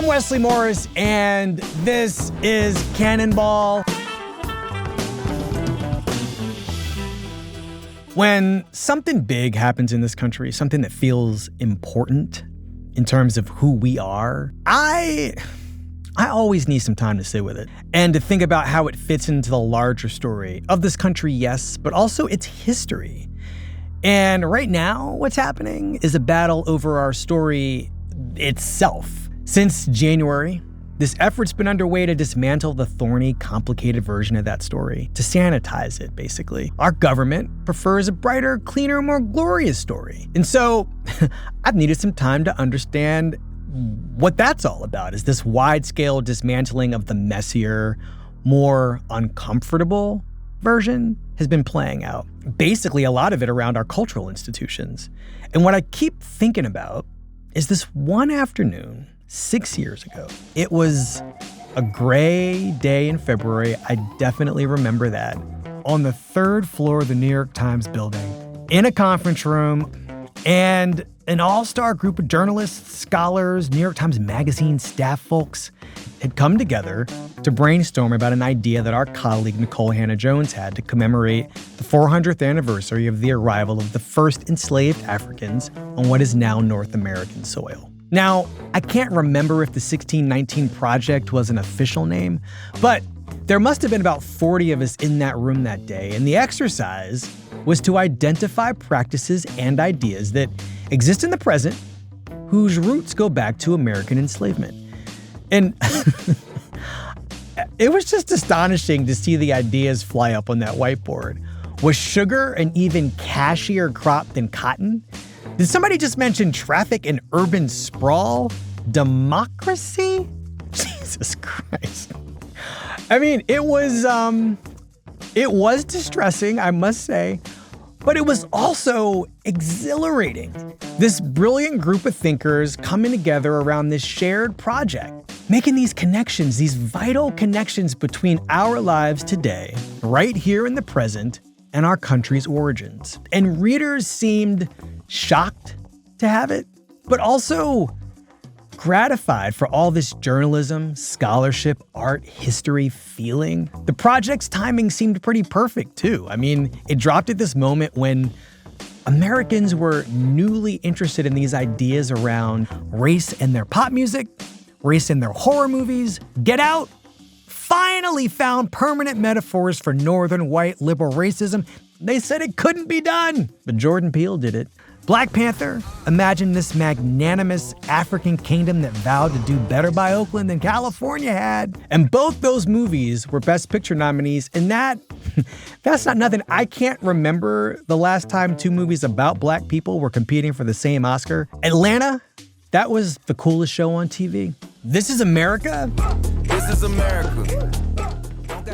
I'm Wesley Morris, and this is Cannonball. When something big happens in this country, something that feels important in terms of who we are, I always need some time to sit with it and to think about how it fits into the larger story of this country, yes, but also its history. And right now, what's happening is a battle over our story itself. Since January, this effort's been underway to dismantle the thorny, complicated version of that story, to sanitize it, basically. Our government prefers a brighter, cleaner, more glorious story. And so I've needed some time to understand what that's all about. Is this wide-scale dismantling of the messier, more uncomfortable version has been playing out. Basically, a lot of it around our cultural institutions. And what I keep thinking about is this one afternoon 6 years ago. It was a gray day in February. I definitely remember that. On the third floor of the New York Times building, in a conference room, and an all-star group of journalists, scholars, New York Times Magazine staff folks had come together to brainstorm about an idea that our colleague Nikole Hannah-Jones had to commemorate the 400th anniversary of the arrival of the first enslaved Africans on what is now North American soil. Now, I can't remember if the 1619 Project was an official name, but there must have been about 40 of us in that room that day, and the exercise was to identify practices and ideas that exist in the present whose roots go back to American enslavement. And it was just astonishing to see the ideas fly up on that whiteboard. Was sugar an even cashier crop than cotton? Did somebody just mention traffic and urban sprawl? Democracy? Jesus Christ. I mean, it was distressing, I must say, but it was also exhilarating. This brilliant group of thinkers coming together around this shared project, making these connections, these vital connections between our lives today, right here in the present, and our country's origins. And readers seemed shocked to have it, but also gratified for all this journalism, scholarship, art, history, feeling. The project's timing seemed pretty perfect too. I mean, it dropped at this moment when Americans were newly interested in these ideas around race in their pop music, race in their horror movies. Get Out finally found permanent metaphors for northern white liberal racism. They said it couldn't be done, but Jordan Peele did it. Black Panther imagined this magnanimous African kingdom that vowed to do better by Oakland than California had. And both those movies were Best Picture nominees, and that's not nothing. I can't remember the last time two movies about black people were competing for the same Oscar. Atlanta, that was the coolest show on TV. This Is America? This is America.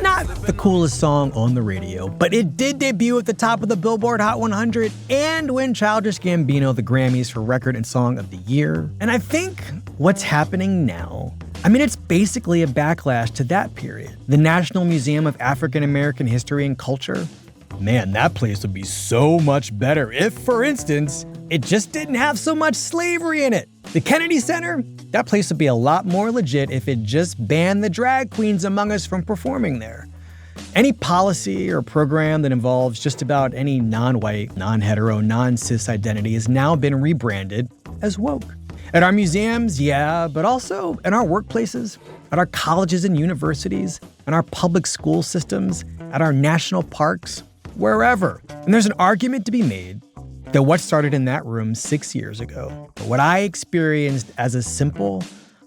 Not the coolest song on the radio, but it did debut at the top of the Billboard Hot 100 and win Childish Gambino the Grammys for Record and Song of the Year. And I think what's happening now, I mean, it's basically a backlash to that period. The National Museum of African American History and Culture, man, that place would be so much better if, for instance, it just didn't have so much slavery in it. The Kennedy Center, that place would be a lot more legit if it just banned the drag queens among us from performing there. Any policy or program that involves just about any non-white, non-hetero, non-cis identity has now been rebranded as woke. At our museums, yeah, but also in our workplaces, at our colleges and universities, in our public school systems, at our national parks, wherever. And there's an argument to be made that what started in that room 6 years ago, what I experienced as a simple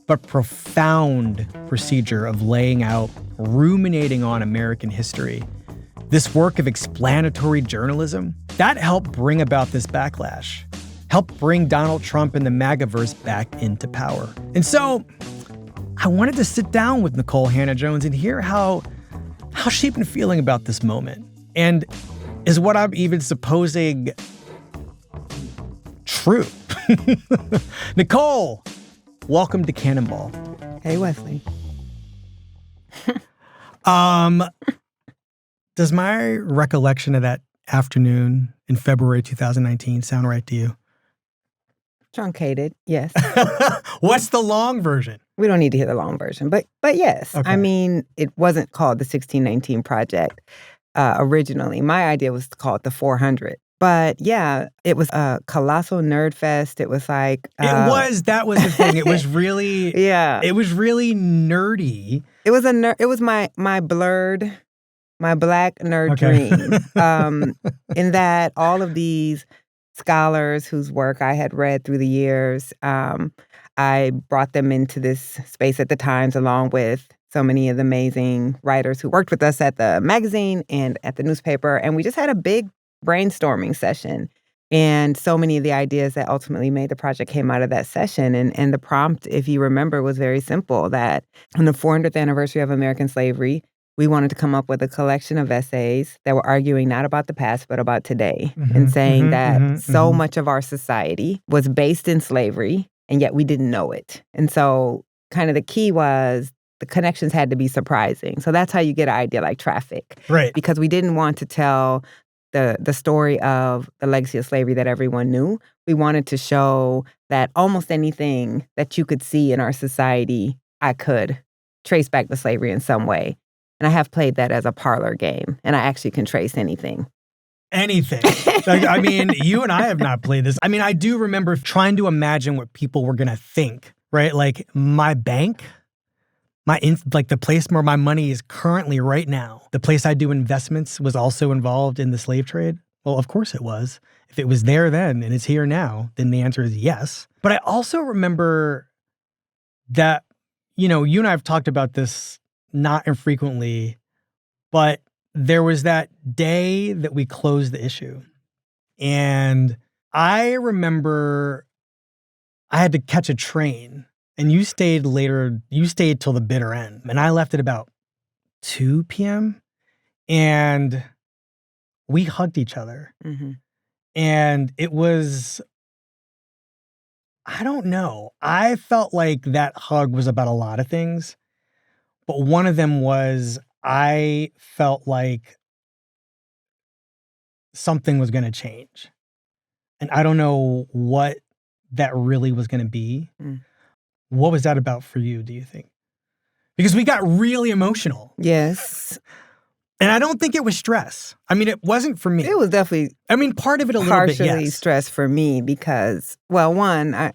but profound procedure of laying out, ruminating on American history, this work of explanatory journalism, that helped bring about this backlash, helped bring Donald Trump and the MAGAverse back into power. And so I wanted to sit down with Nikole Hannah-Jones and hear how she's been feeling about this moment. And is what I'm even supposing true? Nikole, welcome to Cannonball. Hey, Wesley. Does my recollection of that afternoon in February 2019 sound right to you? Truncated, yes. What's the long version? We don't need to hear the long version, but yes. Okay. I mean, it wasn't called the 1619 Project originally. My idea was called the 400. But yeah, it was a colossal nerd fest. It was like that was the thing. It was really yeah. It was really nerdy. It was it was my black nerd dream. In that all of these scholars whose work I had read through the years, I brought them into this space at the Times along with so many of the amazing writers who worked with us at the magazine and at the newspaper. And we just had a big brainstorming session. And so many of the ideas that ultimately made the project came out of that session. And the prompt, if you remember, was very simple, that on the 400th anniversary of American slavery, we wanted to come up with a collection of essays that were arguing not about the past, but about today, and saying that so much of our society was based in slavery, and yet we didn't know it. And so kind of the key was the connections had to be surprising. So that's how you get an idea like traffic. Right. Because we didn't want to tell the story of the legacy of slavery that everyone knew. We wanted to show that almost anything that you could see in our society, I could trace back to slavery in some way. And I have played that as a parlor game, and I actually can trace anything. Anything. Like, I mean, you and I have not played this. I mean, I do remember trying to imagine what people were going to think, right? Like my bank, like the place where my money is currently right now, the place I do investments was also involved in the slave trade. Well, of course it was. If it was there then and it's here now, then the answer is yes. But I also remember that, you and I have talked about this not infrequently, but there was that day that we closed the issue. And I remember I had to catch a train, and you stayed till the bitter end. And I left at about 2 p.m. and we hugged each other. Mm-hmm. And it was, I don't know. I felt like that hug was about a lot of things. But one of them was I felt like something was going to change. And I don't know what that really was going to be. Mm. What was that about for you, do you think? Because we got really emotional. Yes. And I don't think it was stress. I mean, it wasn't for me. It was definitely part of it a little bit, yes. Partially stress for me because, well, one,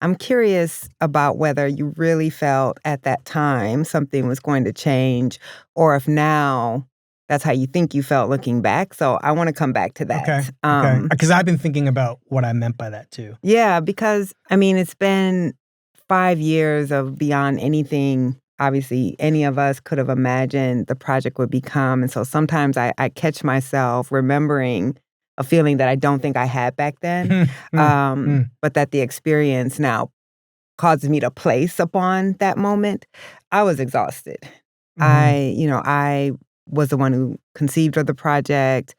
I'm curious about whether you really felt at that time something was going to change, or if now that's how you think you felt looking back. So I want to come back to that. Okay. Because I've been thinking about what I meant by that too. Yeah, because, I mean, it's been 5 years of beyond anything, obviously, any of us could have imagined the project would become. And so sometimes I catch myself remembering a feeling that I don't think I had back then, but that the experience now causes me to place upon that moment. I was exhausted. I was the one who conceived of the project,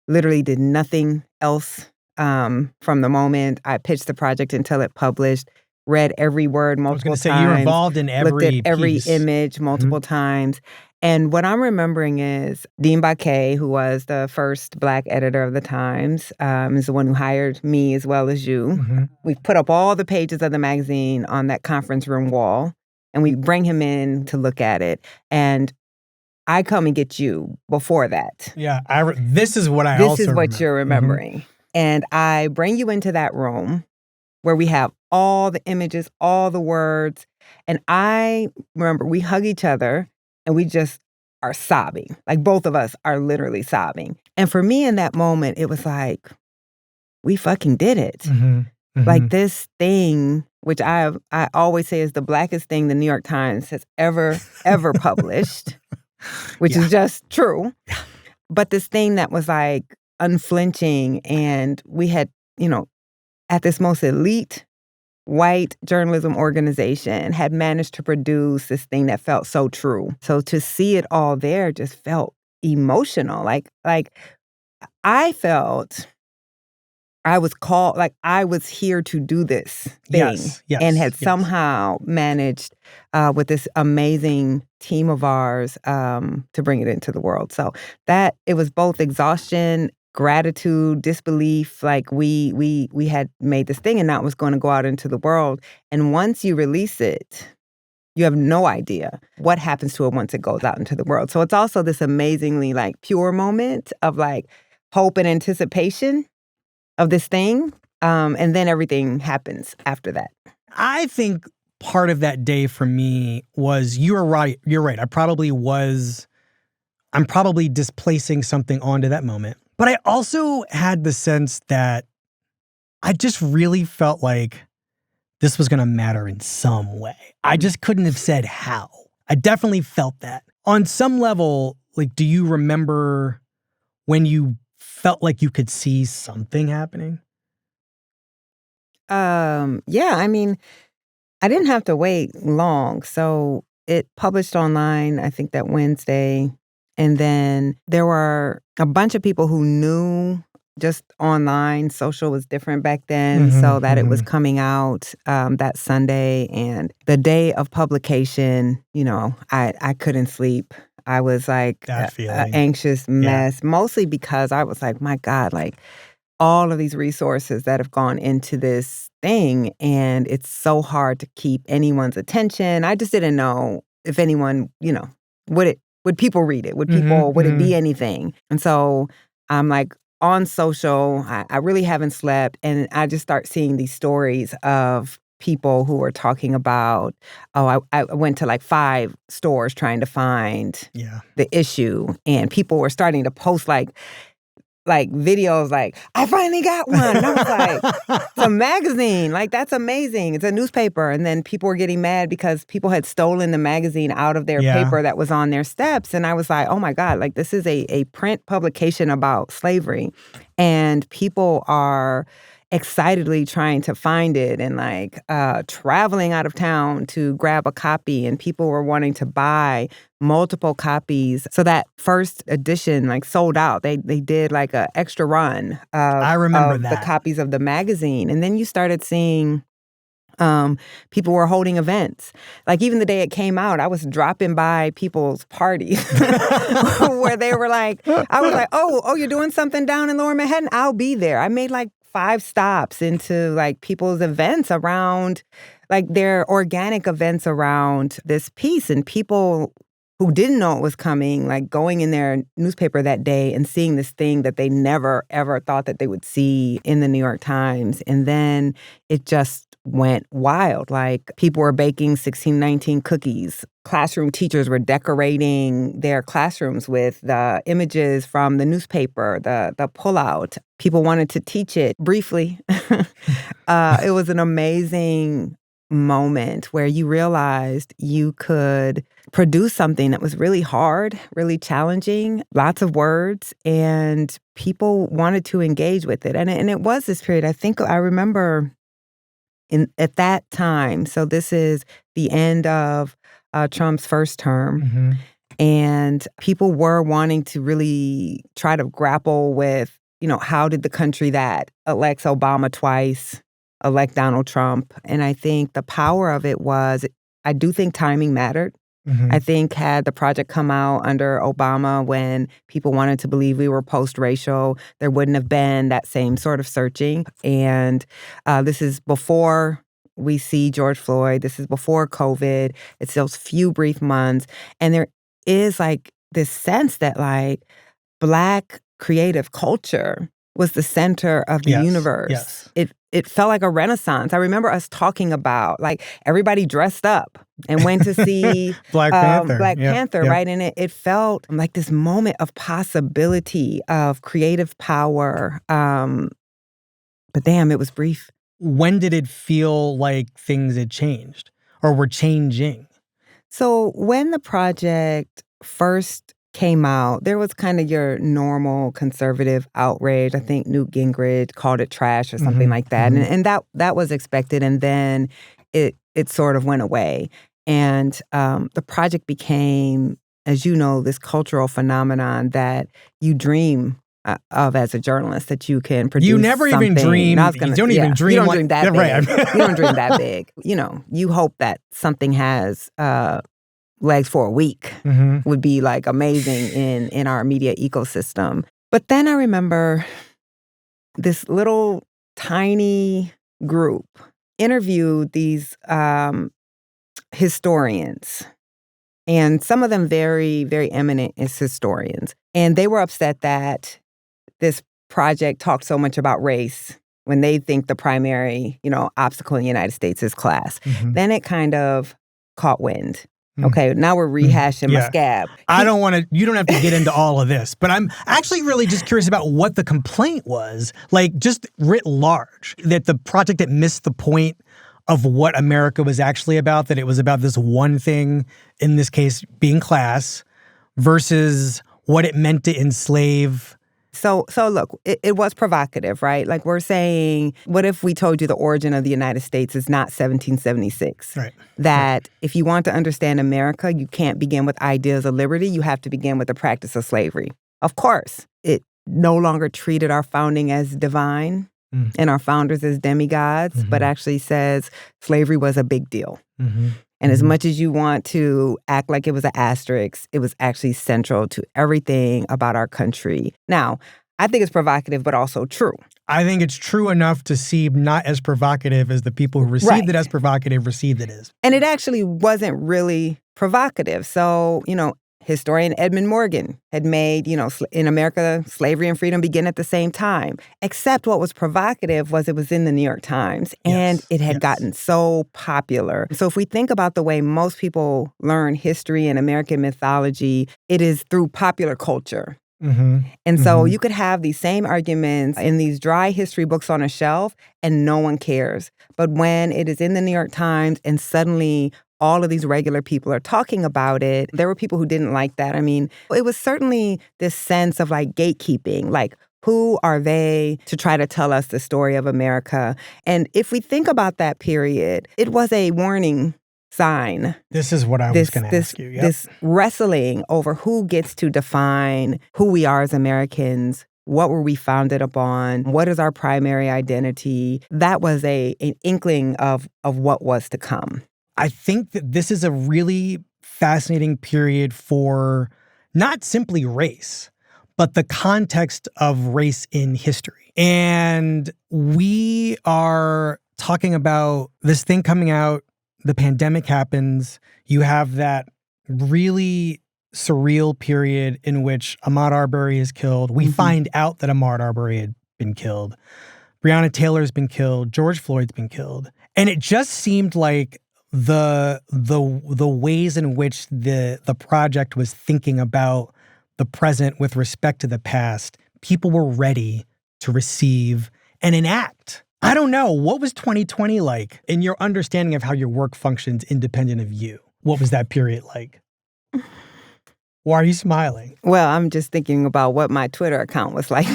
literally did nothing else from the moment I pitched the project until it published, read every word multiple times. I was going to say, you were involved in every looked at every piece. Image multiple times. And what I'm remembering is Dean Baquet, who was the first Black editor of the Times, is the one who hired me as well as you. Mm-hmm. We put up all the pages of the magazine on that conference room wall, and we bring him in to look at it. And I come and get you before that. Yeah, this is what you're remembering. Mm-hmm. And I bring you into that room where we have all the images, all the words. And I remember we hug each other and we just are sobbing. Like both of us are literally sobbing. And for me in that moment, it was like, we fucking did it. Mm-hmm. Mm-hmm. Like this thing, which I always say is the blackest thing the New York Times has ever published, which is just true. Yeah. But this thing that was like unflinching, and we had, at this most elite white journalism organization had managed to produce this thing that felt so true. So to see it all there just felt emotional. Like I felt I was called, like I was here to do this thing, and had somehow managed with this amazing team of ours to bring it into the world. So that it was both exhaustion, gratitude, disbelief, like we had made this thing and now it was going to go out into the world. And once you release it, you have no idea what happens to it once it goes out into the world. So it's also this amazingly like pure moment of like hope and anticipation of this thing. And then everything happens after that. I think part of that day for me was, you're right. I'm probably displacing something onto that moment. But I also had the sense that I just really felt like this was going to matter in some way. I just couldn't have said how. I definitely felt that. On some level, like, do you remember when you felt like you could see something happening? Yeah, I mean, I didn't have to wait long. So it published online, I think that Wednesday. And then there were a bunch of people who knew just online. Social was different back then, so that it was coming out that Sunday. And the day of publication, I couldn't sleep. I was like an anxious mess, mostly because I was like, my God, like all of these resources that have gone into this thing, and it's so hard to keep anyone's attention. I just didn't know if anyone, would people read it? Would it be anything? And so I'm like on social, I really haven't slept, and I just start seeing these stories of people who are talking about, I went to like 5 stores trying to find the issue, and people were starting to post like videos like, I finally got one. And I was like, it's a magazine. Like, that's amazing. It's a newspaper. And then people were getting mad because people had stolen the magazine out of their paper that was on their steps. And I was like, oh my God, like this is a print publication about slavery. And people are excitedly trying to find it and like traveling out of town to grab a copy, and people were wanting to buy multiple copies. So that first edition like sold out. They did like an extra run of the copies of the magazine. And then you started seeing people were holding events. Like even the day it came out, I was dropping by people's parties where they were like, I was like, oh, you're doing something down in Lower Manhattan? I'll be there. I made like 5 stops into like people's events around, like their organic events around this piece, and people who didn't know it was coming, like going in their newspaper that day and seeing this thing that they never, ever thought that they would see in the New York Times. And then it just went wild. Like people were baking 1619 cookies. Classroom teachers were decorating their classrooms with the images from the newspaper, the pullout. People wanted to teach it briefly. It was an amazing moment where you realized you could produce something that was really hard, really challenging, lots of words, and people wanted to engage with it. And it was this period. I think I remember at that time, so this is the end of Trump's first term, and people were wanting to really try to grapple with, how did the country that elects Obama twice elect Donald Trump? And I think the power of it was, I do think timing mattered. I think had the project come out under Obama when people wanted to believe we were post-racial, there wouldn't have been that same sort of searching. And this is before we see George Floyd. This is before COVID. It's those few brief months. And there is like this sense that like Black creative culture was the center of the universe. Yes. It felt like a renaissance. I remember us talking about like everybody dressed up and went to see Black Panther, right? And it felt like this moment of possibility, of creative power. But damn, it was brief. When did it feel like things had changed or were changing? So when the project first came out, there was kind of your normal conservative outrage. I think Newt Gingrich called it trash or something like that. And that was expected. And then it sort of went away. And the project became, as you know, this cultural phenomenon that you dream of as a journalist, that you can produce. You never something. even dream. You don't even dream. You don't dream that big. Right. You don't dream that big. You hope that something has legs for a week would be like amazing in our media ecosystem. But then I remember this little tiny group interviewed these historians, and some of them very, very eminent as historians. And they were upset that this project talked so much about race when they think the primary, obstacle in the United States is class. Mm-hmm. Then it kind of caught wind. Okay, now we're rehashing my scab. You don't have to get into all of this, but I'm actually really just curious about what the complaint was, like just writ large, that the project had missed the point of what America was actually about, that it was about this one thing, in this case being class, versus what it meant to enslave. So look, it was provocative, right? Like we're saying, what if we told you the origin of the United States is not 1776? Right. That if you want to understand America, you can't begin with ideas of liberty. You have to begin with the practice of slavery. Of course, it no longer treated our founding as divine and our founders as demigods, but actually says slavery was a big deal. And as much as you want to act like it was an asterisk, it was actually central to everything about our country. Now, I think it's provocative, but also true. I think it's true enough to seem not as provocative as the people who received it as provocative received it as. And it actually wasn't really provocative. So, historian Edmund Morgan had made, in America, slavery and freedom begin at the same time. Except what was provocative was it was in the New York Times, and it had gotten so popular. So if we think about the way most people learn history and American mythology, it is through popular culture. And so you could have these same arguments in these dry history books on a shelf, and no one cares. But when it is in the New York Times and suddenly all of these regular people are talking about it, there were people who didn't like that. I mean, it was certainly this sense of like gatekeeping, like who are they to try to tell us the story of America? And if we think about that period, it was a warning sign. This is what I was going to ask you. This wrestling over who gets to define who we are as Americans. What were we founded upon? What is our primary identity? That was an inkling of what was to come. I think that this is a really fascinating period for not simply race, but the context of race in history. And we are talking about this thing coming out, the pandemic happens, you have that really surreal period in which Ahmaud Arbery is killed. We find out that Ahmaud Arbery had been killed. Breonna Taylor's been killed. George Floyd's been killed. And it just seemed like the ways in which the project was thinking about the present with respect to the past, people were ready to receive and enact. I don't know. What was 2020 like in your understanding of how your work functions independent of you? What was that period like? Why are you smiling? Well, I'm just thinking about what my Twitter account was like.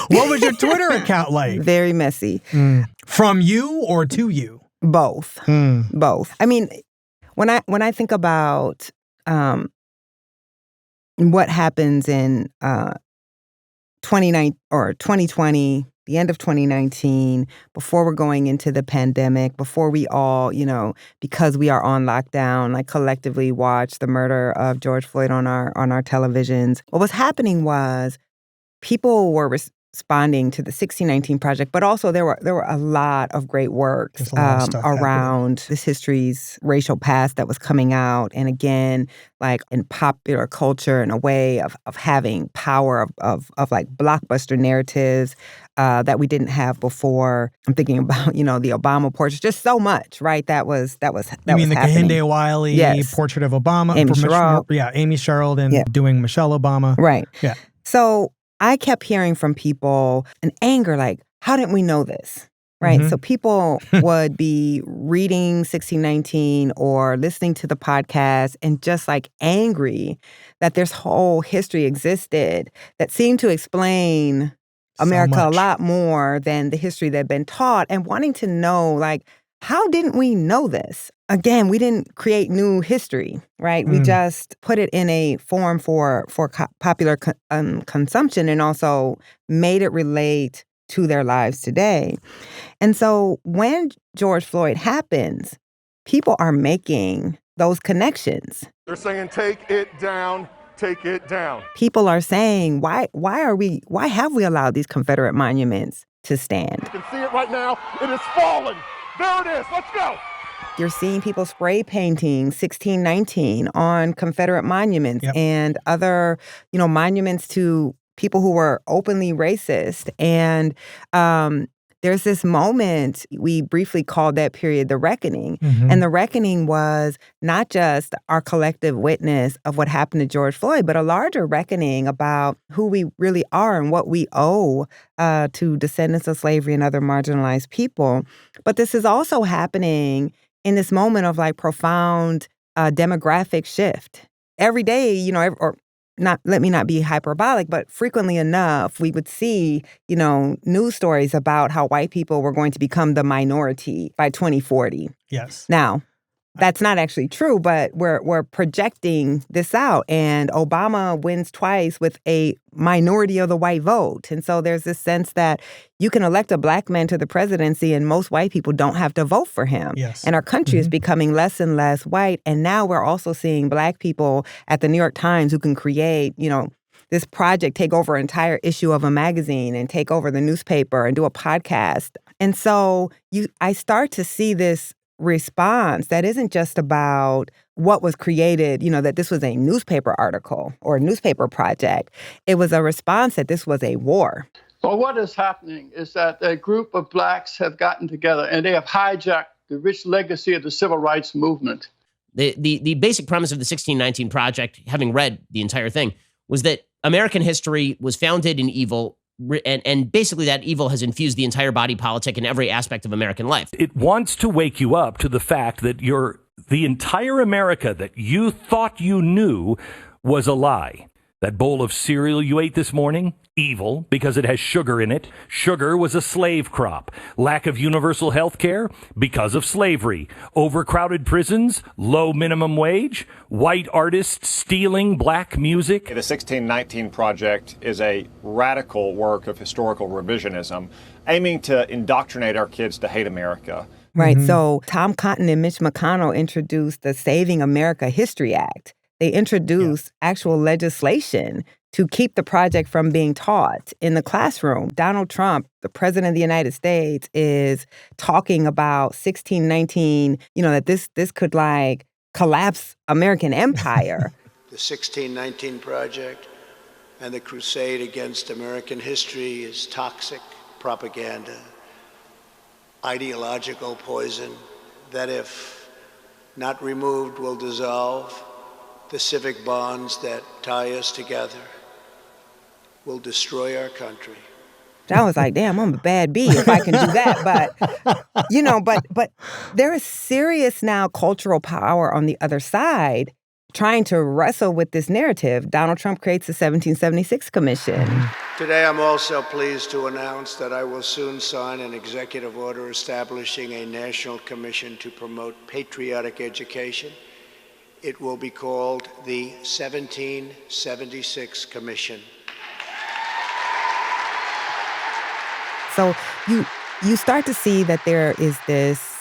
What was your Twitter account like? Very messy. From you or to you? Both. Both. I mean, when I think about what happens in 2020, the end of 2019, before we're going into the pandemic, before we all, because we are on lockdown, like collectively watch the murder of George Floyd on our televisions. What was happening was people were responding to the 1619 Project, but also there were a lot of great works around this history's racial past that was coming out. And again, like in popular culture, in a way of having power of like blockbuster narratives that we didn't have before. I'm thinking about, the Obama portrait, just so much, right? That was You mean the happening. Kehinde Wiley portrait of Obama? Amy Sherrill. Amy Sherrill and doing Michelle Obama. Right. Yeah. So I kept hearing from people an anger like, how didn't we know this? Right. So people would be reading 1619 or listening to the podcast and just like angry that this whole history existed that seemed to explain America a lot more than the history that had been taught, and wanting to know, like, how didn't we know this? Again, we didn't create new history, right? We just put it in a form for popular consumption and also made it relate to their lives today. And so when George Floyd happens, people are making those connections. They're saying, take it down, take it down. People are saying, why have we allowed these Confederate monuments to stand? You can see it right now. It is fallen. There it is. Let's go. You're seeing people spray painting 1619 on Confederate monuments and other, monuments to people who were openly racist. And there's this moment, we briefly called that period the reckoning. And the reckoning was not just our collective witness of what happened to George Floyd, but a larger reckoning about who we really are and what we owe to descendants of slavery and other marginalized people. But this is also happening in this moment of profound demographic shift. Every day, let me not be hyperbolic, but frequently enough, we would see, news stories about how white people were going to become the minority by 2040. Yes. Now, that's not actually true, but we're projecting this out. And Obama wins twice with a minority of the white vote. And so there's this sense that you can elect a black man to the presidency and most white people don't have to vote for him. Yes. And our country is becoming less and less white. And now we're also seeing black people at the New York Times who can create, this project, take over an entire issue of a magazine and take over the newspaper and do a podcast. And so I start to see this response that isn't just about what was created, that this was a newspaper article or a newspaper project. It was a response that this was a war. Well, what is happening is that a group of blacks have gotten together and they have hijacked the rich legacy of the civil rights movement. The basic premise of the 1619 Project, having read the entire thing, was that American history was founded in evil, and basically that evil has infused the entire body politic in every aspect of American life. It wants to wake you up to the fact that the entire America that you thought you knew was a lie. That bowl of cereal you ate this morning, evil because it has sugar in it. Sugar was a slave crop. Lack of universal health care because of slavery. Overcrowded prisons, low minimum wage, white artists stealing black music. The 1619 Project is a radical work of historical revisionism aiming to indoctrinate our kids to hate America. Right. So Tom Cotton and Mitch McConnell introduced the Saving America History Act. They introduced actual legislation to keep the project from being taught in the classroom. Donald Trump, the president of the United States, is talking about 1619, that this could collapse American empire. The 1619 Project and the crusade against American history is toxic propaganda, ideological poison that, if not removed, will dissolve the civic bonds that tie us together, will destroy our country. I was like, damn, I'm a bad bee if I can do that. But there is serious now cultural power on the other side trying to wrestle with this narrative. Donald Trump creates the 1776 Commission. Today, I'm also pleased to announce that I will soon sign an executive order establishing a national commission to promote patriotic education. It will be called the 1776 Commission. So you start to see that there is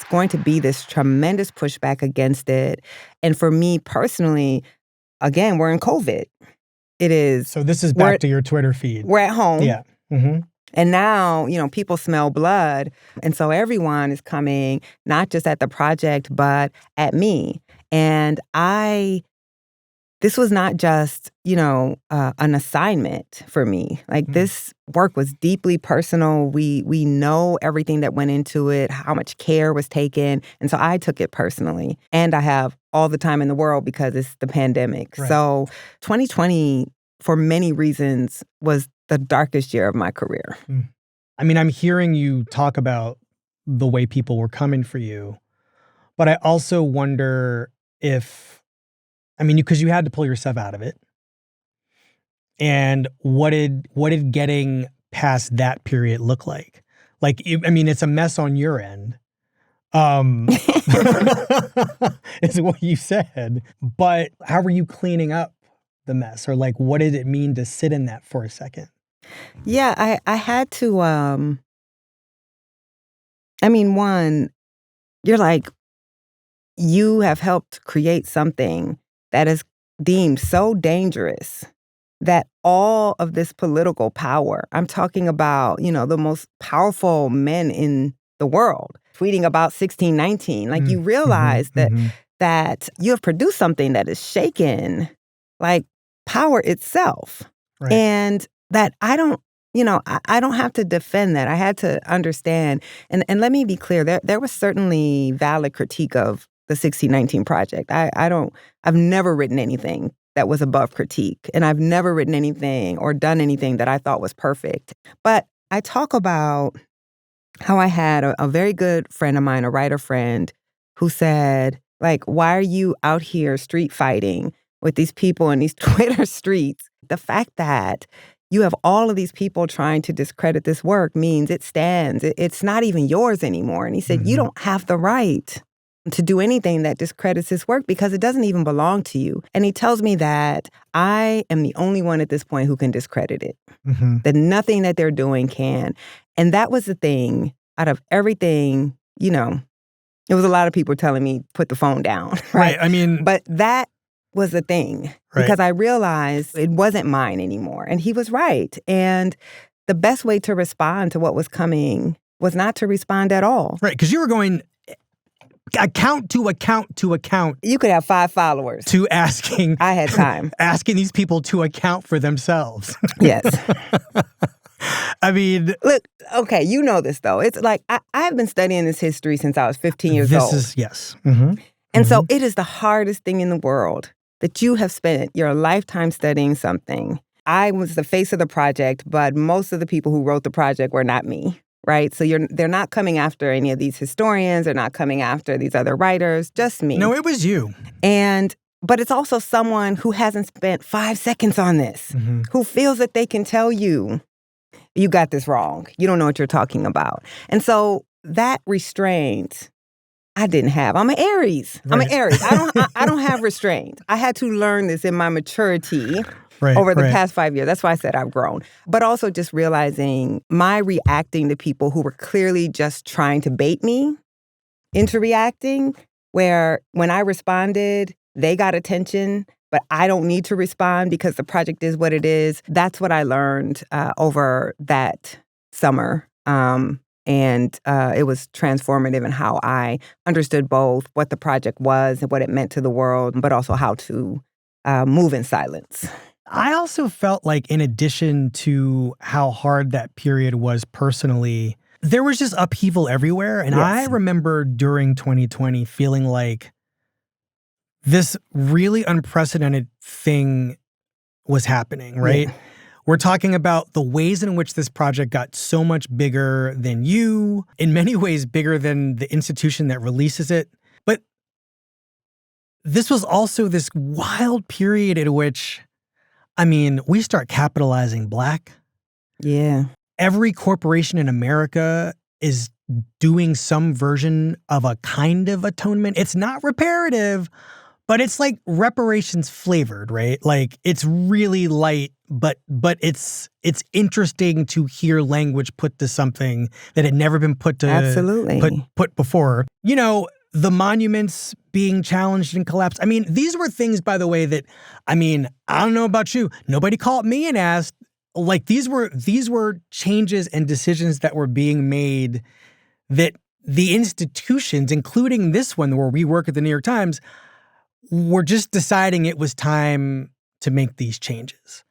going to be this tremendous pushback against it. And for me personally, again, we're in COVID. It is. So this is back to your Twitter feed. We're at home. Yeah. Mm-hmm. And now, people smell blood. And so everyone is coming, not just at the project, but at me. And this was not just, an assignment for me. This work was deeply personal. We know everything that went into it, how much care was taken. And so I took it personally. And I have all the time in the world because it's the pandemic. Right. So 2020, for many reasons, was the darkest year of my career. I mean, I'm hearing you talk about the way people were coming for you, but I also wonder because you had to pull yourself out of it. And what did getting past that period look like? It's a mess on your end. Is what you said. But how were you cleaning up the mess? Or what did it mean to sit in that for a second? Yeah, I had to, one, you're you have helped create something that deemed so dangerous that all of this political power, I'm talking about, the most powerful men in the world, tweeting about 1619, like you realize that you have produced something that is shaken, like power itself. Right. And that I don't have to defend that. I had to understand. And let me be clear, there was certainly valid critique of the 1619 Project. I've never written anything that was above critique. And I've never written anything or done anything that I thought was perfect. But I talk about how I had a very good friend of mine, a writer friend, who said, like, why are you out here street fighting with these people in these Twitter streets? The fact that you have all of these people trying to discredit this work means it stands. It's not even yours anymore. And he said, you don't have the right to do anything that discredits this work because it doesn't even belong to you. And he tells me that I am the only one at this point who can discredit it, that nothing that they're doing can. And that was the thing out of everything, it was a lot of people telling me, put the phone down. Right. I mean, but that was the thing because I realized it wasn't mine anymore. And he was right. And the best way to respond to what was coming was not to respond at all. Right. Because you were going account to account to account. You could have 5 followers. To asking. I had time. Asking these people to account for themselves. Yes. I mean. Look, okay, you know this, though. It's like I have been studying this history since I was 15 years old. Yes. And so it is the hardest thing in the world that you have spent your lifetime studying something. I was the face of the project, but most of the people who wrote the project were not me. Right? So they're not coming after any of these historians. They're not coming after these other writers, just me. No, it was you. But it's also someone who hasn't spent 5 seconds on this, who feels that they can tell you, you got this wrong. You don't know what you're talking about. And so that restraint, I didn't have. I'm an Aries. Right. I'm an Aries. I don't have restraint. I had to learn this in my maturity. Over the past 5 years. That's why I said I've grown. But also just realizing my reacting to people who were clearly just trying to bait me into reacting, where when I responded, they got attention, but I don't need to respond because the project is what it is. That's what I learned over that summer. And it was transformative in how I understood both what the project was and what it meant to the world, but also how to move in silence. I also felt like, in addition to how hard that period was personally, there was just upheaval everywhere. And I remember during 2020 feeling like this really unprecedented thing was happening, right? Yeah. We're talking about the ways in which this project got so much bigger than you, in many ways bigger than the institution that releases it. But this was also this wild period in which, we start capitalizing Black. Yeah. Every corporation in America is doing some version of a kind of atonement. It's not reparative, but it's like reparations flavored, right? Like it's really light, but it's interesting to hear language put to something that had never been put to put before. The monuments being challenged and collapsed. These were things, by the way, that, I don't know about you. Nobody called me and asked. Like, these were changes and decisions that were being made that the institutions, including this one where we work at the New York Times, were just deciding it was time to make these changes.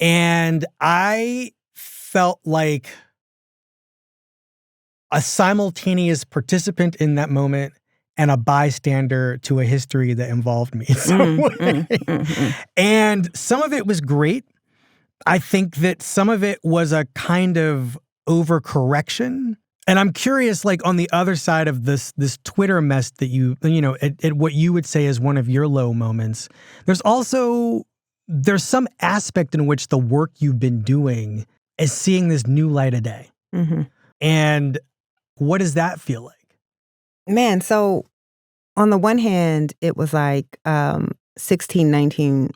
And I felt like a simultaneous participant in that moment and a bystander to a history that involved me in some way. And some of it was great. I think that some of it was a kind of overcorrection. And I'm curious, like, on the other side of this Twitter mess that at what you would say is one of your low moments, there's some aspect in which the work you've been doing is seeing this new light of day. And what does that feel like? Man, so on the one hand, it was like 1619,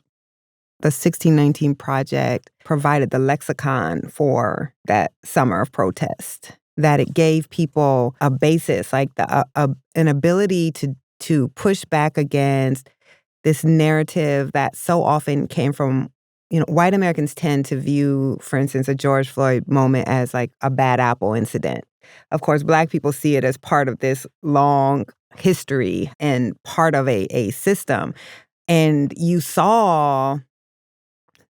the 1619 Project provided the lexicon for that summer of protest, that it gave people a basis, like an ability to push back against this narrative that so often came from, white Americans tend to view, for instance, a George Floyd moment as like a bad apple incident. Of course, Black people see it as part of this long history and part of a system. And you saw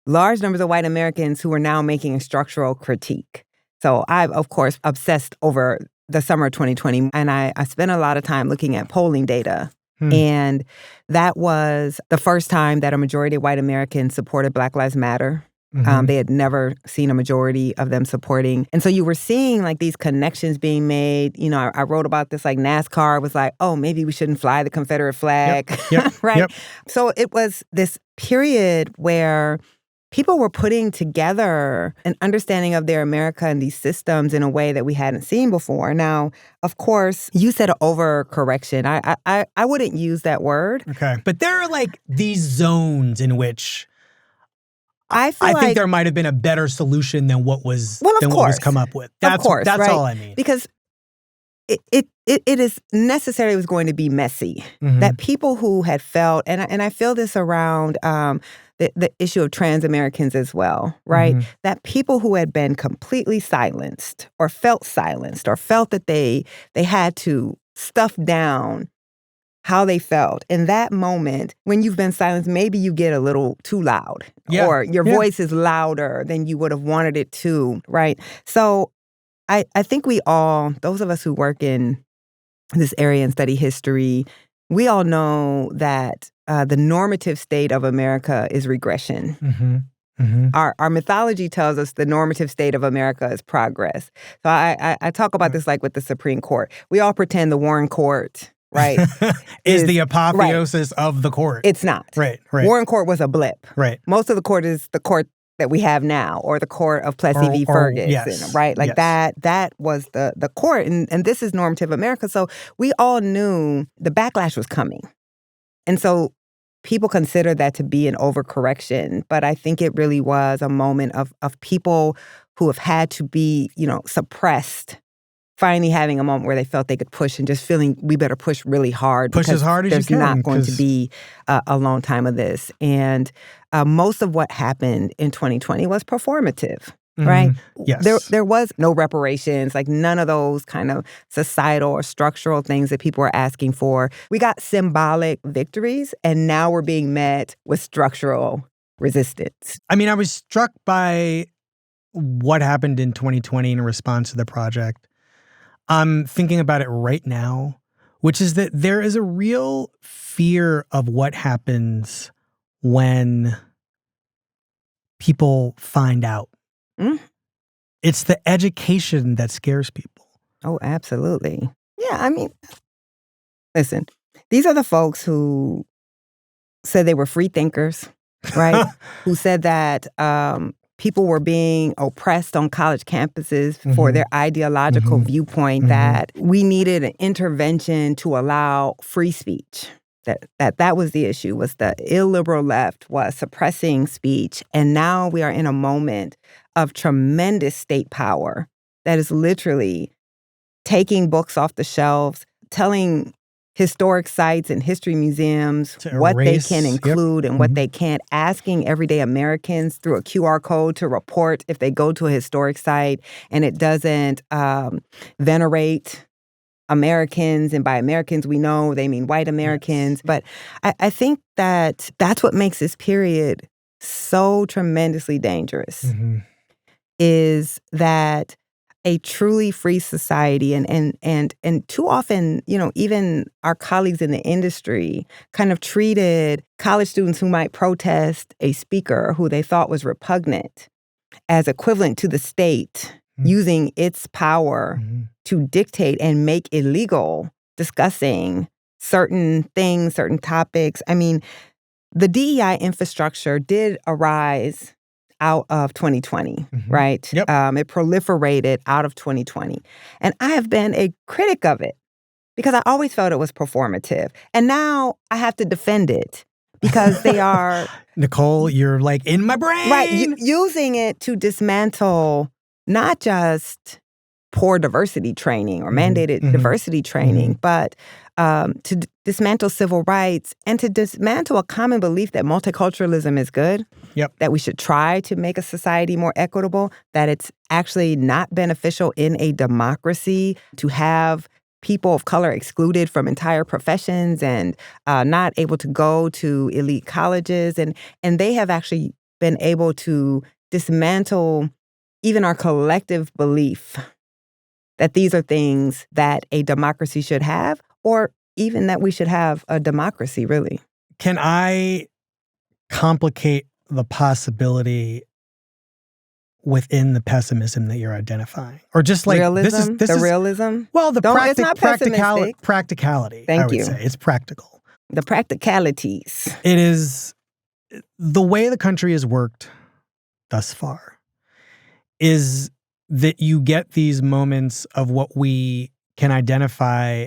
large numbers of white Americans who are now making a structural critique. So I've, of course, obsessed over the summer of 2020, and I spent a lot of time looking at polling data. And that was the first time that a majority of white Americans supported Black Lives Matter. They had never seen a majority of them supporting. And so you were seeing like these connections being made. I wrote about this, like NASCAR was like, oh, maybe we shouldn't fly the Confederate flag. Yep. Right? Yep. So it was this period where people were putting together an understanding of their America and these systems in a way that we hadn't seen before. Now, of course, you said overcorrection. I wouldn't use that word. Okay. But there are like these zones in which I think there might have been a better solution than what was what was come up with. That's right? all I mean. Because it is necessarily was going to be messy. That people who had felt, and I feel this around the issue of trans Americans as well, right? That people who had been completely silenced or felt that they had to stuff down how they felt. In that moment, when you've been silenced, maybe you get a little too loud or your voice is louder than you would have wanted it to, right? So I think we all, those of us who work in this area and study history, we all know that the normative state of America is regression. Our mythology tells us the normative state of America is progress. So I talk about this like with the Supreme Court. We all pretend the Warren Court, right, is the apotheosis of the court. It's not. Right. Warren Court was a blip. Right. Most of the court is the court that we have now, or the court of Plessy v. Ferguson, right? Like that was the court, and this is normative America. So we all knew the backlash was coming. And so people consider that to be an overcorrection, but I think it really was a moment of people who have had to be, suppressed, finally having a moment where they felt they could push and just feeling we better push really hard. Push as hard as you can. There's not going to be a long time of this. And most of what happened in 2020 was performative, right? Yes. There was no reparations, like none of those kind of societal or structural things that people were asking for. We got symbolic victories, and now we're being met with structural resistance. I mean, I was struck by what happened in 2020 in response to the project. I'm thinking about it right now, which is that there is a real fear of what happens when people find out. It's the education that scares people. Oh, absolutely. Yeah, I mean, listen, these are the folks who said they were free thinkers, right? Who said that people were being oppressed on college campuses for their ideological viewpoint, that we needed an intervention to allow free speech. That was the issue, was the illiberal left was suppressing speech. And now we are in a moment of tremendous state power that is literally taking books off the shelves, telling historic sites and history museums what they can include and what they can't, asking everyday Americans through a QR code to report if they go to a historic site and it doesn't venerate Americans. And by Americans, we know they mean white Americans. But I think that that's what makes this period so tremendously dangerous, is that a truly free society and too often, even our colleagues in the industry kind of treated college students who might protest a speaker who they thought was repugnant as equivalent to the state using its power to dictate and make illegal discussing certain things, certain topics. I mean, the DEI infrastructure did arise out of 2020, right? Yep. It proliferated out of 2020. And I have been a critic of it because I always felt it was performative. And now I have to defend it because they are... Nikole, you're like in my brain. Right, using it to dismantle not just poor diversity training or mandated diversity training, but to dismantle civil rights and to dismantle a common belief that multiculturalism is good, that we should try to make a society more equitable, that it's actually not beneficial in a democracy to have people of color excluded from entire professions and not able to go to elite colleges. And they have actually been able to dismantle even our collective belief that these are things that a democracy should have, or even that we should have a democracy, really. Can I complicate the possibility within the pessimism that you're identifying? Or just like realism? This is realism? Well, the it's not practicality. Thank I would you. say. It's practical. The practicalities. It is the way the country has worked thus far is that you get these moments of what we can identify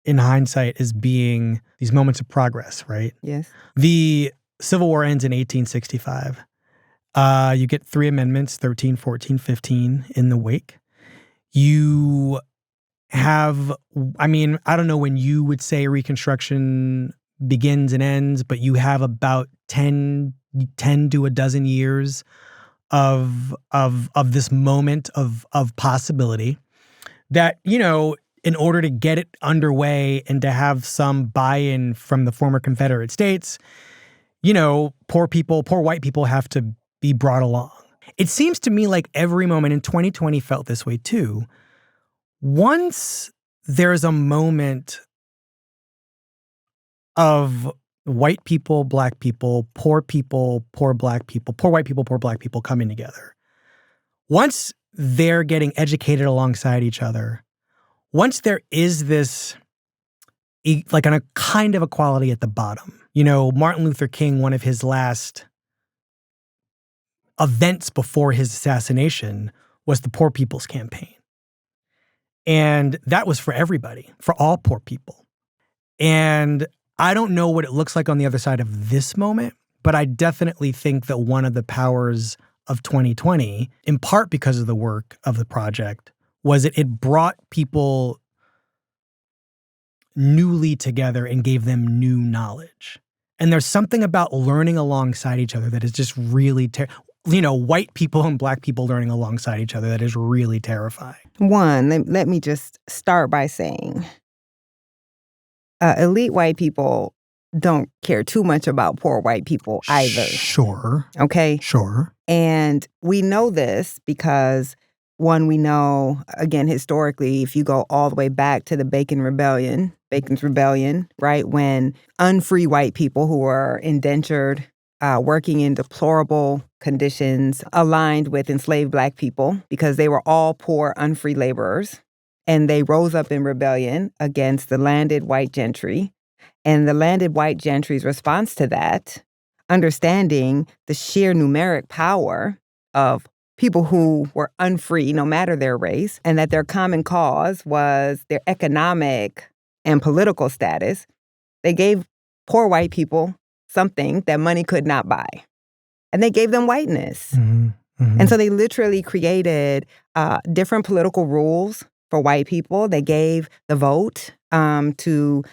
in hindsight as being these moments of progress, right? Yes. The Civil War ends in 1865. You get 3 amendments, 13, 14, 15 in the wake. You have, I mean, I don't know when you would say Reconstruction begins and ends, but you have about 10 to a dozen years of this moment of possibility that, you know, in order to get it underway and to have some buy-in from the former Confederate States, you know, poor white people have to be brought along. It seems to me like every moment in 2020 felt this way too. Once there's a moment of white people, black people, poor black people, poor white people, poor black people coming together. Once they're getting educated alongside each other, once there is this like a kind of equality at the bottom. You know, Martin Luther King, one of his last events before his assassination was the Poor People's Campaign. And that was for everybody, for all poor people. And I don't know what it looks like on the other side of this moment, but I definitely think that one of the powers of 2020, in part because of the work of the project, was it brought people newly together and gave them new knowledge. And there's something about learning alongside each other that is just really, white people and black people learning alongside each other that is really terrifying. One, let me just start by saying, elite white people don't care too much about poor white people either. Sure. Okay? Sure. And we know this because, one, we know, again, historically, if you go all the way back to the Bacon's Rebellion, right, when unfree white people who were indentured, working in deplorable conditions, aligned with enslaved black people because they were all poor, unfree laborers. And they rose up in rebellion against the landed white gentry. And the landed white gentry's response to that, understanding the sheer numeric power of people who were unfree, no matter their race, and that their common cause was their economic and political status, they gave poor white people something that money could not buy. And they gave them whiteness. Mm-hmm. Mm-hmm. And so they literally created different political rules for white people. They gave the vote to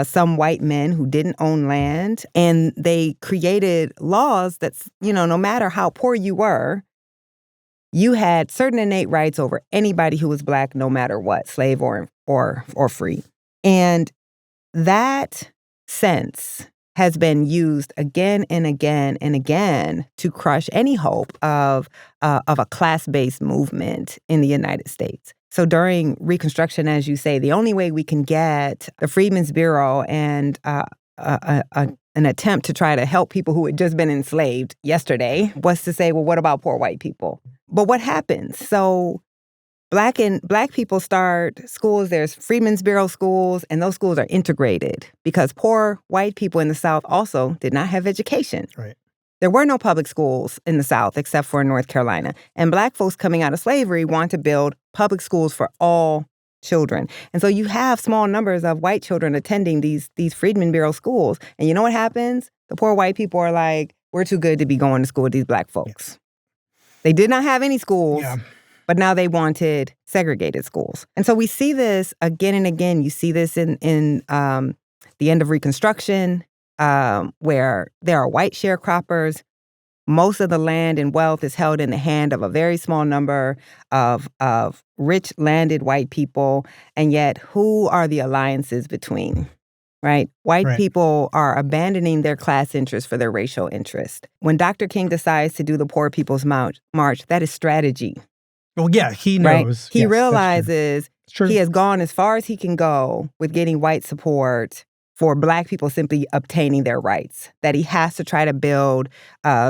some white men who didn't own land. And they created laws that, no matter how poor you were, you had certain innate rights over anybody who was black, no matter what, slave or free. And that sense has been used again and again and again to crush any hope of a class-based movement in the United States. So during Reconstruction, as you say, the only way we can get the Freedmen's Bureau and an attempt to try to help people who had just been enslaved yesterday was to say, well, what about poor white people? But what happens? So Black people start schools. There's Freedmen's Bureau schools, and those schools are integrated because poor white people in the South also did not have education. Right. There were no public schools in the South except for in North Carolina. And black folks coming out of slavery want to build public schools for all children. And so you have small numbers of white children attending these Freedmen's Bureau schools. And you know what happens? The poor white people are like, we're too good to be going to school with these black folks. Yeah. They did not have any schools. Yeah. But now they wanted segregated schools. And so we see this again and again. You see this in the end of Reconstruction, where there are white sharecroppers. Most of the land and wealth is held in the hand of a very small number of rich landed white people. And yet, who are the alliances between? Right? White people are abandoning their class interest for their racial interest. When Dr. King decides to do the Poor People's March, that is strategy. Well, yeah, he knows. Right? He realizes he has gone as far as he can go with getting white support for Black people simply obtaining their rights, that he has to try to build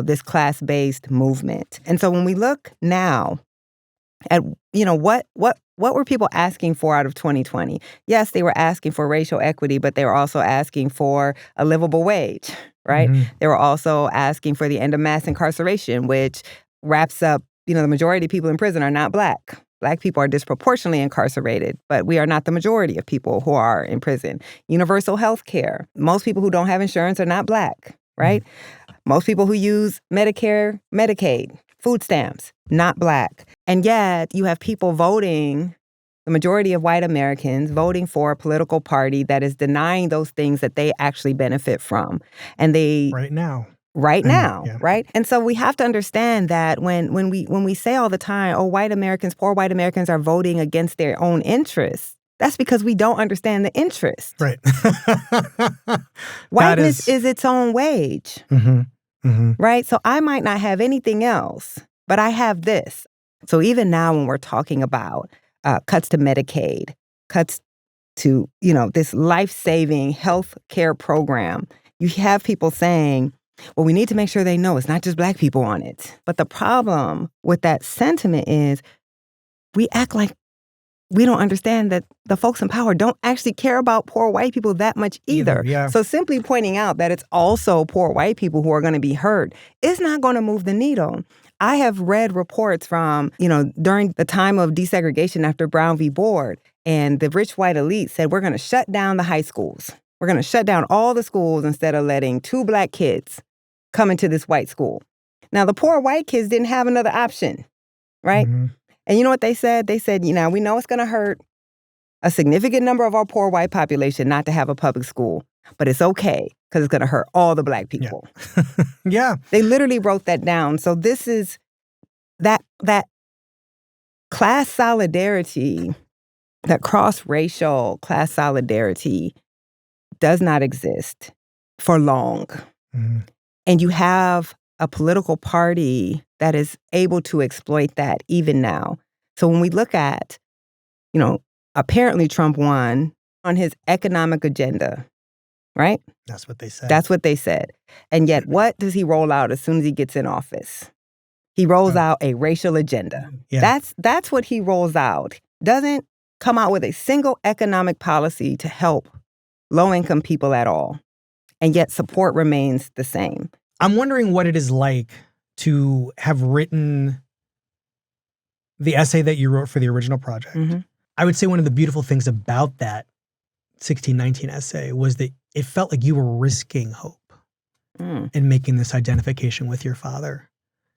this class-based movement. And so when we look now at, what were people asking for out of 2020? Yes, they were asking for racial equity, but they were also asking for a livable wage, right? Mm-hmm. They were also asking for the end of mass incarceration, which wraps up, the majority of people in prison are not Black. Black people are disproportionately incarcerated, but we are not the majority of people who are in prison. Universal health care. Most people who don't have insurance are not Black, right? Mm-hmm. Most people who use Medicare, Medicaid, food stamps, not Black. And yet you have people voting, the majority of white Americans voting for a political party that is denying those things that they actually benefit from. And they... Right now. Right? And so we have to understand that when we say all the time, poor white Americans are voting against their own interests, that's because we don't understand the interest. Right. Whiteness is its own wage. Mm-hmm. Mm-hmm. Right? So I might not have anything else, but I have this. So even now when we're talking about cuts to Medicaid, cuts to, this life-saving health care program, you have people saying, well, we need to make sure they know it's not just Black people on it. But the problem with that sentiment is we act like we don't understand that the folks in power don't actually care about poor white people that much either. Yeah. So simply pointing out that it's also poor white people who are going to be hurt is not going to move the needle. I have read reports from, during the time of desegregation after Brown v. Board, and the rich white elite said, we're going to shut down the high schools. We're going to shut down all the schools instead of letting 2 Black kids come into this white school. Now, the poor white kids didn't have another option, right? Mm-hmm. And you know what they said? They said, we know it's going to hurt a significant number of our poor white population not to have a public school, but it's okay because it's going to hurt all the Black people. Yeah. Yeah. They literally wrote that down. So this is that class solidarity, that cross-racial class solidarity does not exist for long. Mm-hmm. And you have a political party that is able to exploit that even now. So when we look at, apparently Trump won on his economic agenda, right? That's what they said. That's what they said. And yet what does he roll out as soon as he gets in office? He rolls out a racial agenda. Yeah. That's what he rolls out. Doesn't come out with a single economic policy to help low-income people at all. And yet support remains the same. I'm wondering what it is like to have written the essay that you wrote for the original project. Mm-hmm. I would say one of the beautiful things about that 1619 essay was that it felt like you were risking hope in making this identification with your father,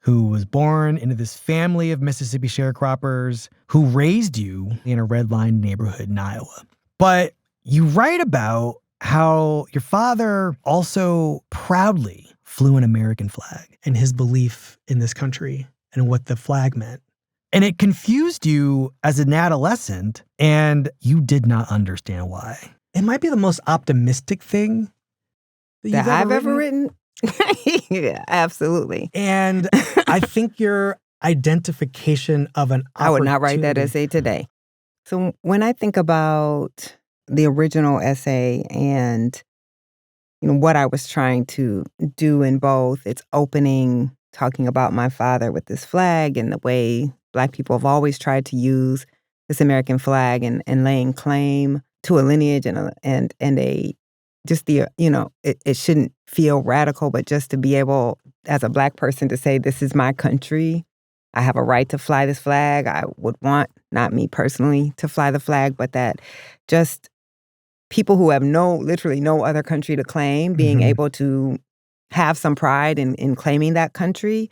who was born into this family of Mississippi sharecroppers who raised you in a redlined neighborhood in Iowa. But you write about how your father also proudly flew an American flag and his belief in this country and what the flag meant. And it confused you as an adolescent, and you did not understand why. It might be the most optimistic thing that I've ever written. Yeah, absolutely. And I think your identification of an opportunity. I would not write that essay today. So when I think about the original essay and what I was trying to do in both, its opening, talking about my father with this flag and the way Black people have always tried to use this American flag and laying claim to a lineage and a just the, it shouldn't feel radical, but just to be able as a Black person to say, this is my country. I have a right to fly this flag. I would want, not me personally, to fly the flag, but that just people who have literally no other country to claim, being able to have some pride in claiming that country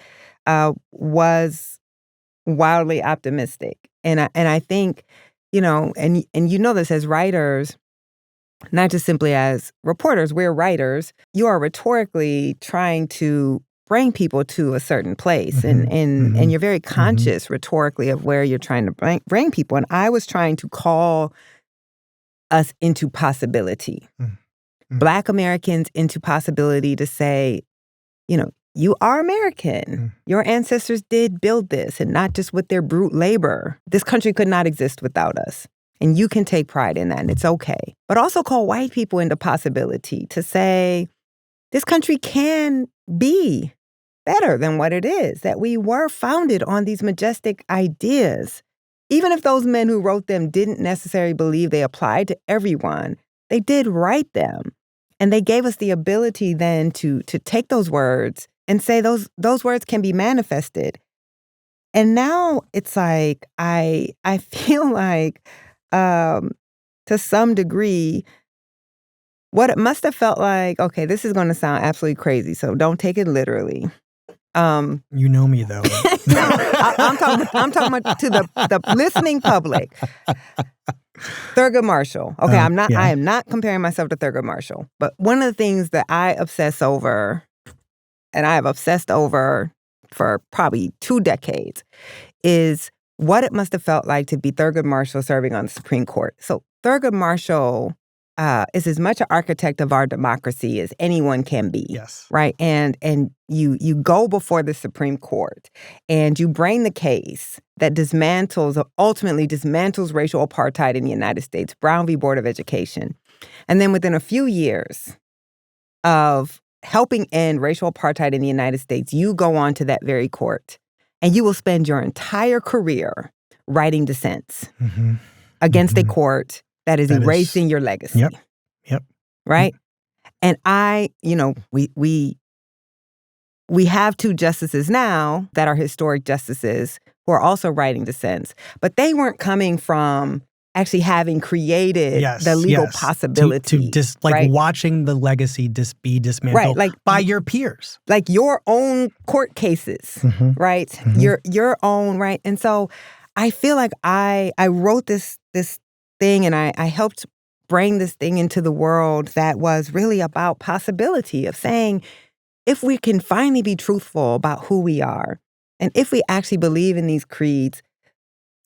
was wildly optimistic. And I think, and you know this as writers, not just simply as reporters, we're writers. You are rhetorically trying to bring people to a certain place. And you're very conscious rhetorically of where you're trying to bring people. And I was trying to call us into possibility. Black Americans into possibility to say, you are American. Your ancestors did build this, and not just with their brute labor. This country could not exist without us. And you can take pride in that, and it's okay. But also call white people into possibility to say, this country can be better than what it is, that we were founded on these majestic ideas. Even if those men who wrote them didn't necessarily believe they applied to everyone, they did write them. And they gave us the ability then to take those words and say those words can be manifested. And now it's like, I feel like, to some degree, what it must have felt like, okay, this is going to sound absolutely crazy, so don't take it literally. You know me, though. No, I'm talking about to the listening public. Thurgood Marshall. Okay, I am not comparing myself to Thurgood Marshall. But one of the things that I obsess over, and I have obsessed over for probably 2 decades, is what it must have felt like to be Thurgood Marshall serving on the Supreme Court. So Thurgood Marshall is as much an architect of our democracy as anyone can be. Yes. Right? And you go before the Supreme Court and you bring the case that ultimately dismantles racial apartheid in the United States, Brown v. Board of Education. And then within a few years of helping end racial apartheid in the United States, you go on to that very court and you will spend your entire career writing dissents against a court that is erasing your legacy. Yep. Right? And we have 2 justices now that are historic justices who are also writing dissents, but they weren't coming from actually having created the legal possibility. To watching the legacy be dismantled by your peers. Like your own court cases, right? Your own, right? And so I feel like I wrote this thing and I helped bring this thing into the world that was really about possibility of saying, if we can finally be truthful about who we are, and if we actually believe in these creeds,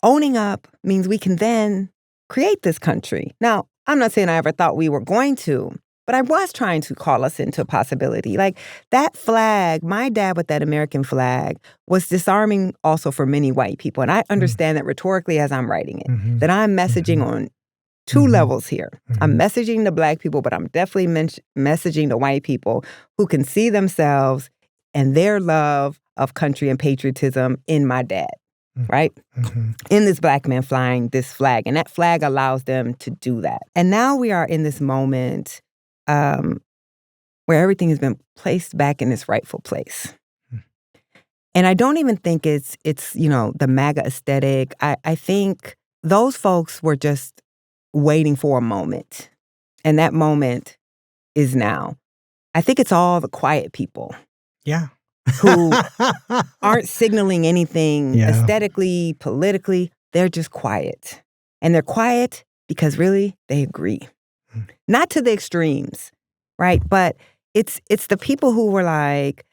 owning up means we can then create this country. Now, I'm not saying I ever thought we were going to, but I was trying to call us into possibility. Like that flag, my dad with that American flag was disarming also for many white people. And I understand that rhetorically as I'm writing it, that I'm messaging on 2 levels here. I'm messaging to Black people, but I'm definitely messaging to white people who can see themselves and their love of country and patriotism in my dad, right? In this Black man flying this flag. And that flag allows them to do that. And now we are in this moment where everything has been placed back in its rightful place. And I don't even think it's the MAGA aesthetic. I think those folks were just waiting for a moment. And that moment is now. I think it's all the quiet people. Yeah. Who aren't signaling anything aesthetically, politically. They're just quiet. And they're quiet because really they agree. Not to the extremes, right? But it's the people who were like,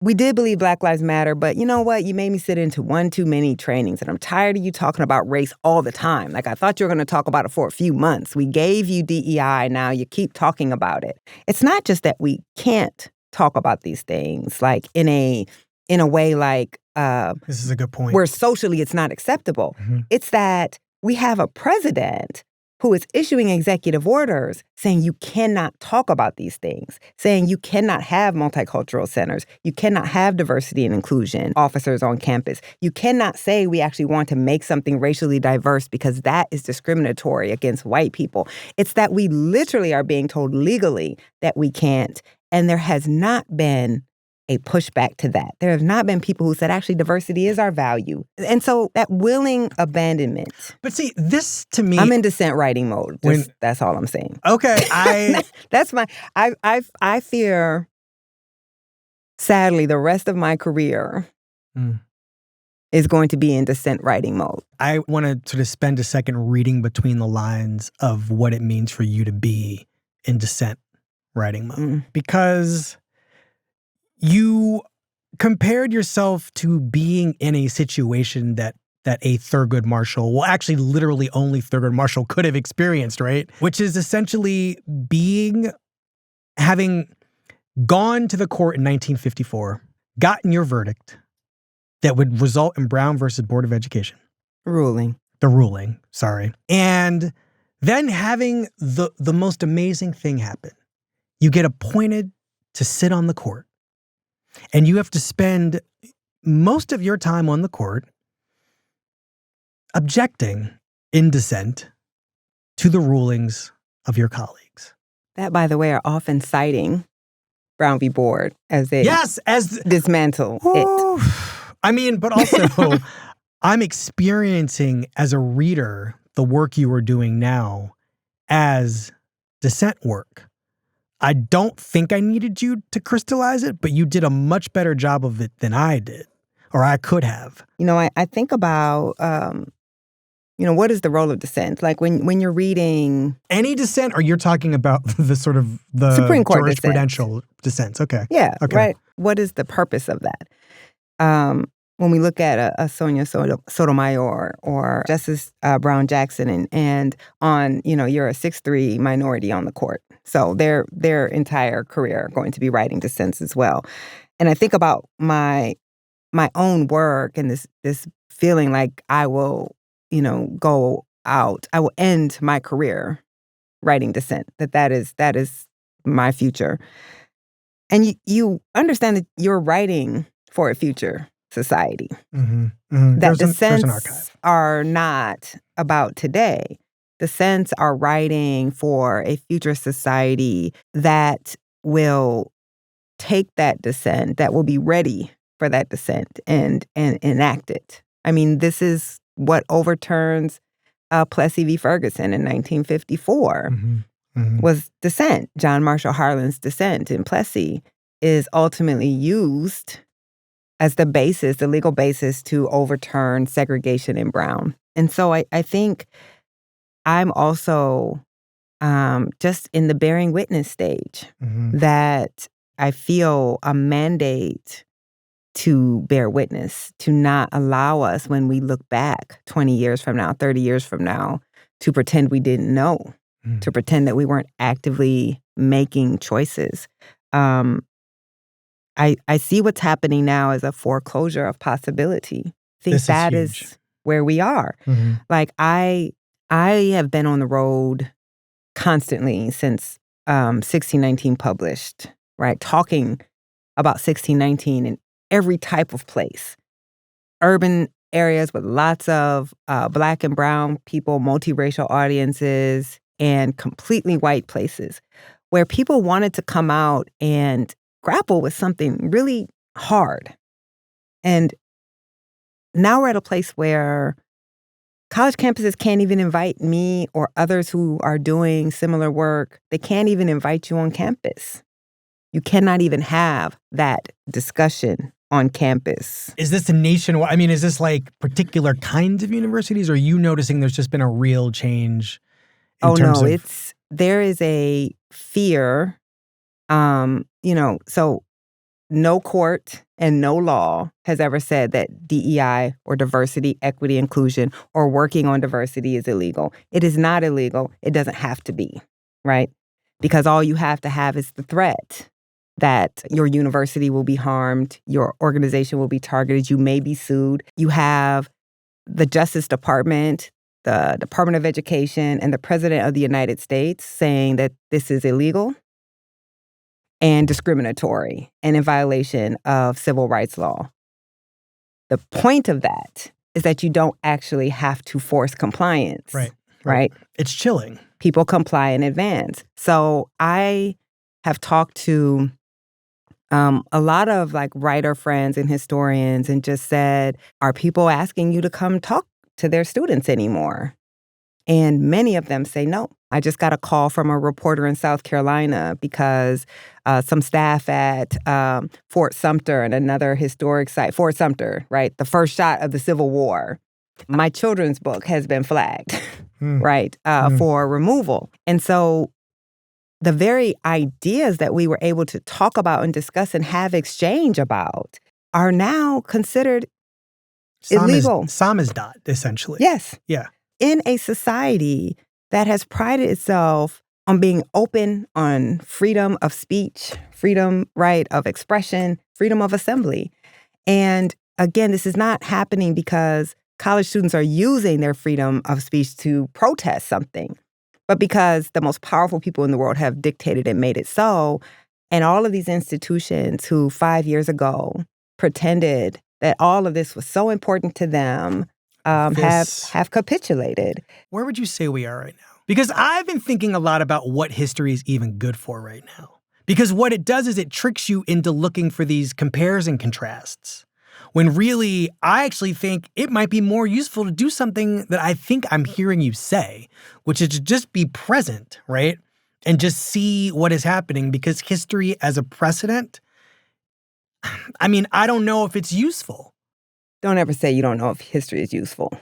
we did believe Black Lives Matter, but you know what? You made me sit into 1 too many trainings, and I'm tired of you talking about race all the time. Like, I thought you were going to talk about it for a few months. We gave you DEI, now you keep talking about it. It's not just that we can't talk about these things, like in a way like this is a good point. Where socially it's not acceptable. It's that we have a president who is issuing executive orders saying you cannot talk about these things, saying you cannot have multicultural centers, you cannot have diversity and inclusion officers on campus. You cannot say we actually want to make something racially diverse because that is discriminatory against white people. It's that we literally are being told legally that we can't, and there has not been a pushback to that. There have not been people who said, actually, diversity is our value. And so that willing abandonment. But see, this to me... I'm in dissent writing mode. That's all I'm saying. Okay, That's my... I fear, sadly, the rest of my career is going to be in dissent writing mode. I want to sort of spend a second reading between the lines of what it means for you to be in dissent writing mode. Because you compared yourself to being in a situation that a Thurgood Marshall, well, actually literally only Thurgood Marshall could have experienced, right? Which is essentially having gone to the court in 1954, gotten your verdict that would result in Brown versus Board of Education. The ruling, sorry. And then having the most amazing thing happen. You get appointed to sit on the court. And you have to spend most of your time on the court objecting in dissent to the rulings of your colleagues. That, by the way, are often citing Brown v. Board as they dismantle it. I mean, but also I'm experiencing as a reader the work you are doing now as dissent work. I don't think I needed you to crystallize it, but you did a much better job of it than I did, or I could have. You know, I think about, what is the role of dissent? Like when you're reading... Any dissent, or you're talking about the sort of the Supreme Court jurisprudential dissents? Okay. Yeah, okay. Right. What is the purpose of that? When we look at a Sonia Sotomayor or Justice Brown Jackson and on, you're a 6'3" minority on the court. So their entire career are going to be writing dissents as well. And I think about my own work and this feeling like I will, go out. I will end my career writing dissent. That is my future. And you understand that you're writing for a future society. That dissents are not about today. Dissents are writing for a future society that will take that dissent, that will be ready for that dissent and enact it. I mean, this is what overturns Plessy v. Ferguson in 1954 was dissent. John Marshall Harlan's dissent in Plessy is ultimately used as the basis, the legal basis to overturn segregation in Brown. And so I think I'm also just in the bearing witness stage that I feel a mandate to bear witness, to not allow us when we look back 20 years from now, 30 years from now, to pretend we didn't know, to pretend that we weren't actively making choices. I see what's happening now as a foreclosure of possibility. I think that is where we are. Like I have been on the road constantly since 1619 published, right? Talking about 1619 in every type of place. Urban areas with lots of Black and brown people, multiracial audiences, and completely white places where people wanted to come out and grapple with something really hard. And now we're at a place where college campuses can't even invite me or others who are doing similar work. They can't even invite you on campus. You cannot even have that discussion on campus. Is this a nationwide? I mean, is this like particular kinds of universities, or are you noticing there's just been a real change in terms of... there is a fear, so no court and no law has ever said that DEI or diversity, equity, inclusion, or working on diversity is illegal. It is not illegal. It doesn't have to be, right? Because all you have to have is the threat that your university will be harmed, your organization will be targeted, you may be sued. You have the Justice Department, the Department of Education, and the President of the United States saying that this is illegal and discriminatory and in violation of civil rights law. The point of that is that you don't actually have to force compliance. Right? It's chilling. People comply in advance. So I have talked to a lot of like writer friends and historians and just said, are people asking you to come talk to their students anymore? And many of them say no. I just got a call from a reporter in South Carolina because some staff at Fort Sumter and another historic site, Fort Sumter, right, the first shot of the Civil War, my children's book has been flagged, right, for removal. And so the very ideas that we were able to talk about and discuss and have exchange about are now considered illegal. Samizdat, essentially. Yes. Yeah. In a society that has prided itself on being open, on freedom of speech, freedom, right, of expression, freedom of assembly. And again, this is not happening because college students are using their freedom of speech to protest something, but because the most powerful people in the world have dictated and made it so. And all of these institutions who 5 years ago pretended that all of this was so important to them have capitulated. Where would you say we are right now? Because I've been thinking a lot about what history is even good for right now. Because what it does is it tricks you into looking for these compares and contrasts. When really, I actually think it might be more useful to do something that I think I'm hearing you say, which is to just be present, right? And just see what is happening, because history as a precedent, I mean, I don't know if it's useful. Don't ever say you don't know if history is useful.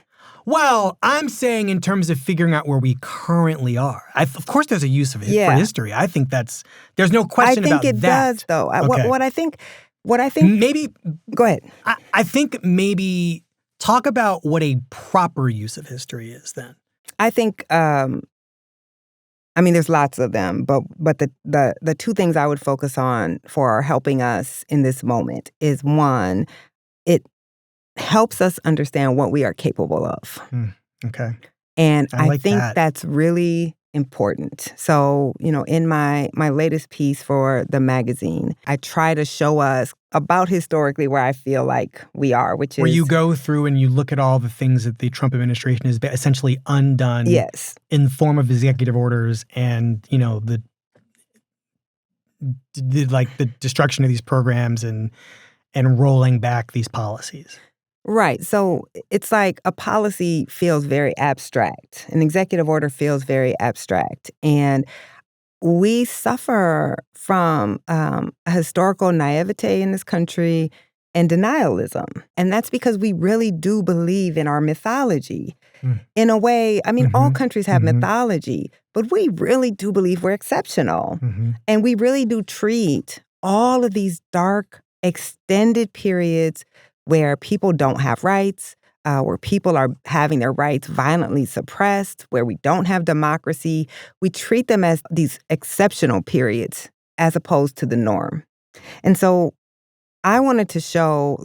Well, I'm saying in terms of figuring out where we currently are. Of course, there's a use of it for history. I think there's no question about that. I think it does, though. Okay. What I think... Maybe... Go ahead. I think maybe talk about what a proper use of history is then. I think, there's lots of them, but the two things I would focus on for helping us in this moment is, one, it helps us understand what we are capable of. Okay. And I think that. That's really important. So, in my latest piece for the magazine, I try to show us about historically where I feel like we are, which is... Where you go through and you look at all the things that the Trump administration has essentially undone in the form of executive orders and, the destruction of these programs and rolling back these policies. Right. So it's like a policy feels very abstract. An executive order feels very abstract. And we suffer from a historical naivete in this country and denialism. And that's because we really do believe in our mythology. In a way, all countries have mythology, but we really do believe we're exceptional. And we really do treat all of these dark, extended periods where people don't have rights, where people are having their rights violently suppressed, where we don't have democracy. We treat them as these exceptional periods as opposed to the norm. And so I wanted to show,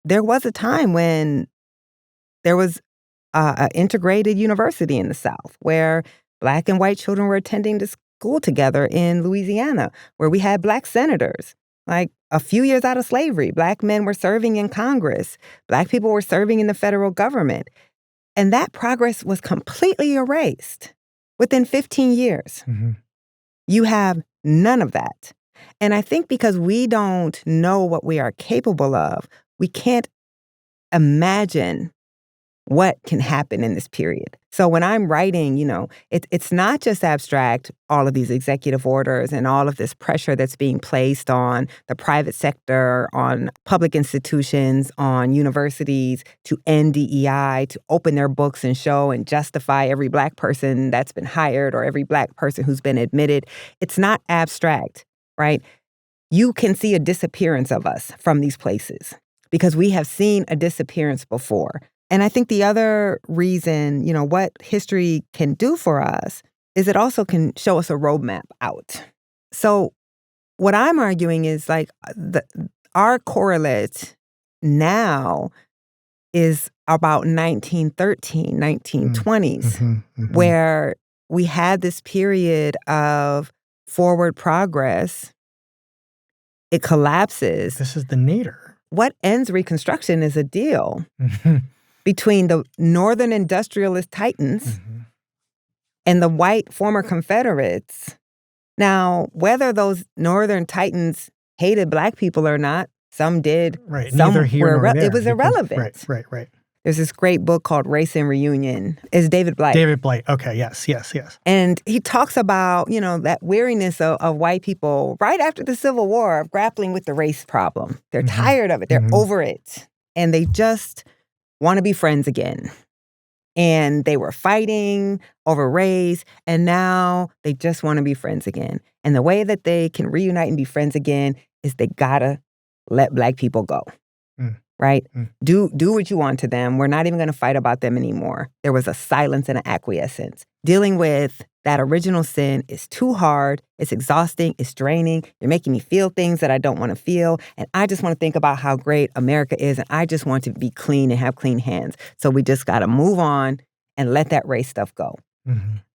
there was a time when there was an integrated university in the South where Black and white children were attending the school together in Louisiana, where we had Black senators. A few years out of slavery, Black men were serving in Congress. Black people were serving in the federal government. And that progress was completely erased within 15 years. You have none of that. And I think because we don't know what we are capable of, we can't imagine what can happen in this period. So when I'm writing, it's not just abstract, all of these executive orders and all of this pressure that's being placed on the private sector, on public institutions, on universities to end DEI, to open their books and show and justify every Black person that's been hired or every Black person who's been admitted. It's not abstract, right? You can see a disappearance of us from these places because we have seen a disappearance before. And I think the other reason, what history can do for us is it also can show us a roadmap out. So what I'm arguing is our correlate now is about 1913, 1920s, where we had this period of forward progress. It collapses. This is the nadir. What ends Reconstruction is a deal between the Northern industrialist titans and the white former Confederates. Now, whether those Northern titans hated Black people or not, some did. Right. Some Neither here nor there. It was irrelevant. Right. There There's this great book called Race and Reunion. It's David Blight. David Blight. Okay, yes. And he talks about, that weariness of white people right after the Civil War of grappling with the race problem. They're tired of it. They're over it. And they just want to be friends again. And they were fighting over race, and now they just want to be friends again. And the way that they can reunite and be friends again is they gotta let Black people go, right? Do what you want to them. We're not even gonna fight about them anymore. There was a silence and an acquiescence. Dealing with that original sin is too hard. It's exhausting. It's draining. You're making me feel things that I don't want to feel. And I just want to think about how great America is. And I just want to be clean and have clean hands. So we just got to move on and let that race stuff go.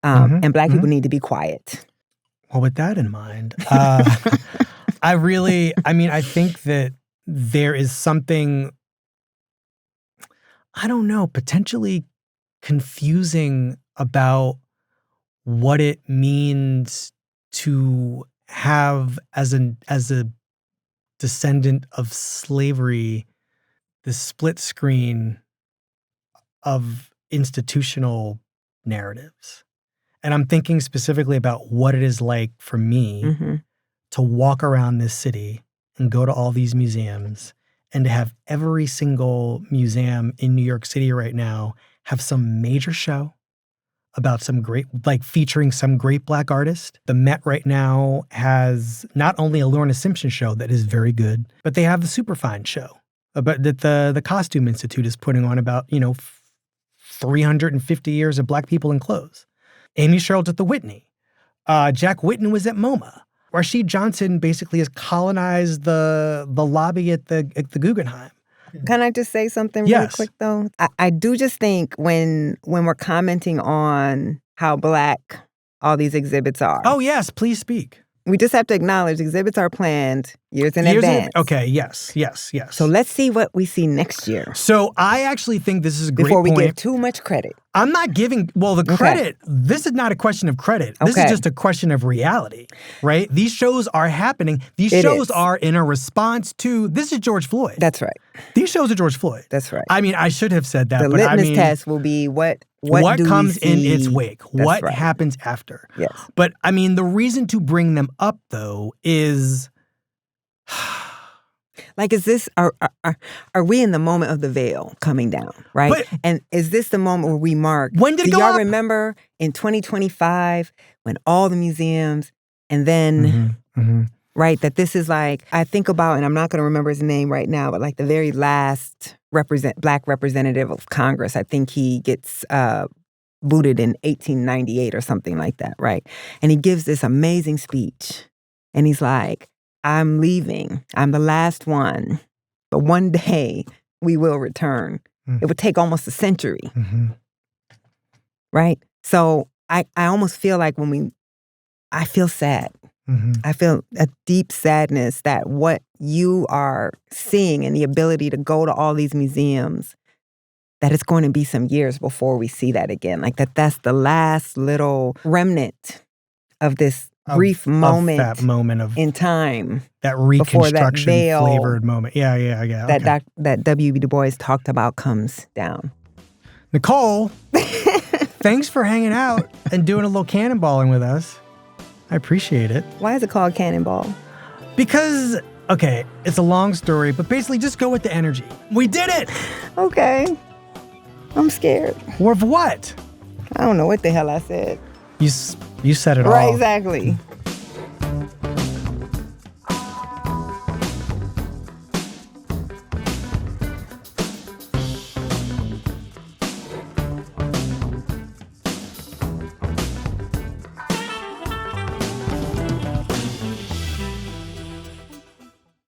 And Black people need to be quiet. Well, with that in mind, I think that there is something, I don't know, potentially confusing about what it means to have, as a descendant of slavery, the split screen of institutional narratives. And I'm thinking specifically about what it is like for me to walk around this city and go to all these museums and to have every single museum in New York City right now have some major show about some great, featuring some great Black artist. The Met right now has not only a Lorna Simpson show that is very good, but they have the Superfine show that the Costume Institute is putting on about, 350 years of Black people in clothes. Amy Sherald's at the Whitney. Jack Whitten was at MoMA. Rashid Johnson basically has colonized the lobby at the Guggenheim. Can I just say something really quick, though? I do just think when we're commenting on how Black all these exhibits are. Oh, yes. Please speak. We just have to acknowledge exhibits are planned years in advance. Okay, yes. So let's see what we see next year. So I actually think this is a great point. Before we give too much credit. I'm not giving, the credit, this is not a question of credit. This is just a question of reality, right? These shows are happening. These shows are in a response to, this is George Floyd. That's right. These shows are George Floyd. That's right. I mean, I should have said that, the litmus test will be what do comes we see? in its wake? That's what right. happens after? Yes. But I mean, the reason to bring them up, though, is... is this, are we in the moment of the veil coming down, right? And is this the moment where we mark? When did it go Do y'all up? remember in 2025 when all the museums and then, right, that this is I think about, and I'm not going to remember his name right now, but the very last Black representative of Congress, I think he gets booted in 1898 or something like that, right? And he gives this amazing speech. And he's like, I'm leaving. I'm the last one. But one day we will return. It would take almost a century. Right? So I almost feel like I feel sad. I feel a deep sadness that what you are seeing and the ability to go to all these museums, that it's going to be some years before we see that again. That's the last little remnant of this brief moment, of that moment in time, that reconstruction flavored moment. Yeah. That W.B. Du Bois talked about comes down. Nikole, thanks for hanging out and doing a little cannonballing with us. I appreciate it. Why is it called Cannonball? Because, it's a long story, but basically just go with the energy. We did it! Okay. I'm scared. Or of what? I don't know what the hell I said. You said it all. Right, exactly.